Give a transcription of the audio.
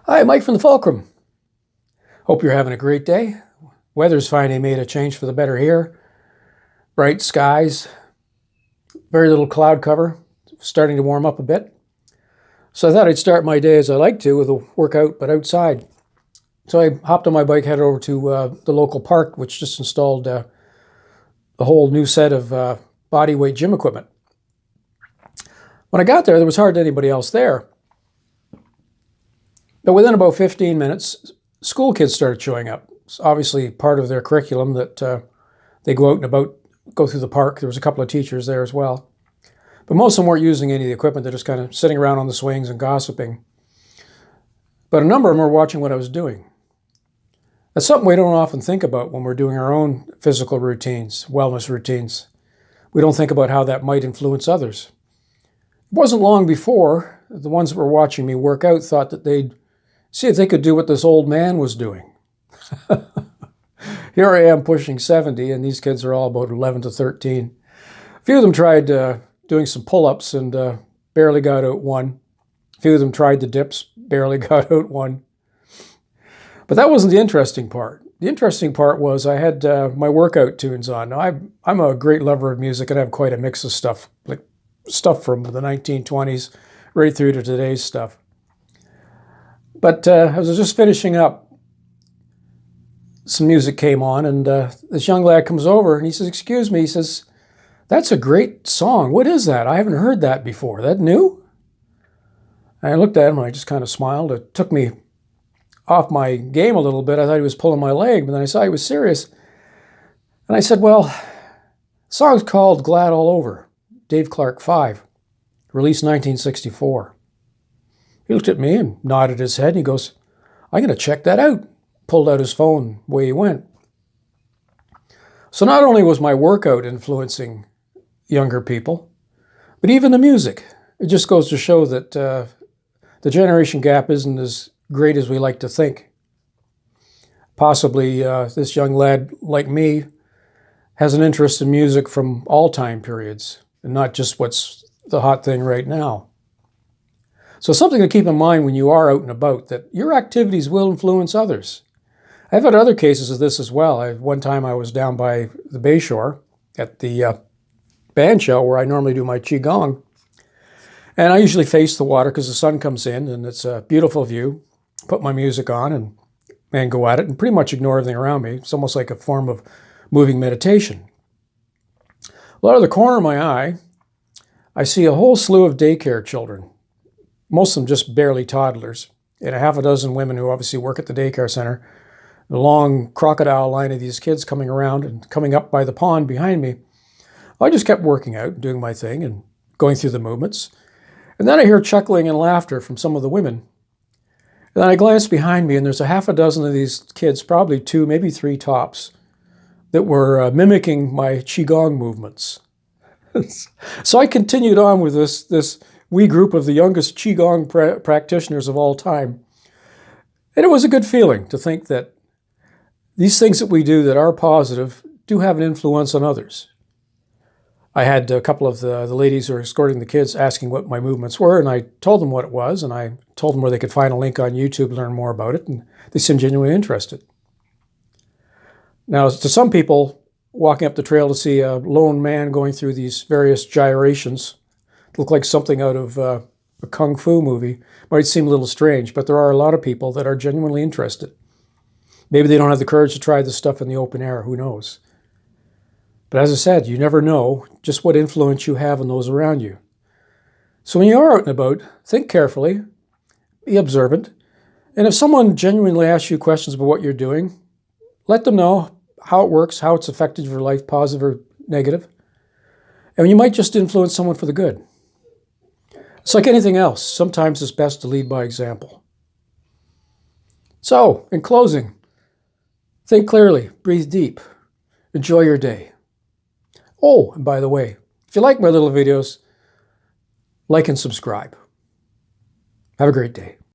Hi, Mike from the Fulcrum. Hope you're having a great day. Weather's finally made a change for the better here. Bright skies, very little cloud cover, starting to warm up a bit. So I thought I'd start my day as I like to with a workout, but outside. So I hopped on my bike, headed over to the local park, which just installed a whole new set of body weight gym equipment. When I got there was hardly anybody else there. But within about 15 minutes, school kids started showing up. It's obviously part of their curriculum that they go out and about, go through the park. There was a couple of teachers there as well. But most of them weren't using any of the equipment. They're just kind of sitting around on the swings and gossiping. But a number of them were watching what I was doing. That's something we don't often think about when we're doing our own physical routines, wellness routines. We don't think about how that might influence others. It wasn't long before the ones that were watching me work out thought that they'd see if they could do what this old man was doing. Here I am pushing 70, and these kids are all about 11 to 13. A few of them tried doing some pull-ups and barely got out one. A few of them tried the dips, barely got out one. But that wasn't the interesting part. The interesting part was I had my workout tunes on. Now, I'm a great lover of music, and I have quite a mix of stuff, like stuff from the 1920s right through to today's stuff. But I was just finishing up, some music came on, and this young lad comes over, and he says, "Excuse me," he says, "that's a great song. What is that? I haven't heard that before. That new?" And I looked at him, and I just kind of smiled. It took me off my game a little bit. I thought he was pulling my leg, but then I saw he was serious. And I said, "Well, the song's called Glad All Over, Dave Clark 5, released 1964. He looked at me and nodded his head, and he goes, "I'm going to check that out." Pulled out his phone, away he went. So not only was my workout influencing younger people, but even the music. It just goes to show that the generation gap isn't as great as we like to think. Possibly this young lad, like me, has an interest in music from all time periods, and not just what's the hot thing right now. So something to keep in mind when you are out and about, that your activities will influence others. I've had other cases of this as well. One time I was down by the Bayshore at the band shell where I normally do my Qigong. And I usually face the water because the sun comes in and it's a beautiful view. Put my music on and go at it and pretty much ignore everything around me. It's almost like a form of moving meditation. Well, out of the corner of my eye, I see a whole slew of daycare children. Most of them just barely toddlers, and a half a dozen women who obviously work at the daycare center. A long crocodile line of these kids coming around and coming up by the pond behind me. I just kept working out, doing my thing and going through the movements. And then I hear chuckling and laughter from some of the women. And then I glance behind me, and there's a half a dozen of these kids, probably 2, maybe 3 tops, that were mimicking my Qigong movements. So I continued on with this wee group of the youngest Qigong practitioners of all time. And it was a good feeling to think that these things that we do that are positive do have an influence on others. I had a couple of the ladies who were escorting the kids asking what my movements were, and I told them what it was, and I told them where they could find a link on YouTube to learn more about it, and they seemed genuinely interested. Now, to some people, walking up the trail to see a lone man going through these various gyrations look like something out of a kung fu movie might seem a little strange, but there are a lot of people that are genuinely interested. Maybe they don't have the courage to try this stuff in the open air, who knows? But as I said, you never know just what influence you have on those around you. So when you are out and about, think carefully, be observant, and if someone genuinely asks you questions about what you're doing, let them know how it works, how it's affected your life, positive or negative, and you might just influence someone for the good. It's like anything else. Sometimes it's best to lead by example. So, in closing, think clearly, breathe deep, enjoy your day. Oh, and by the way, if you like my little videos, like and subscribe. Have a great day.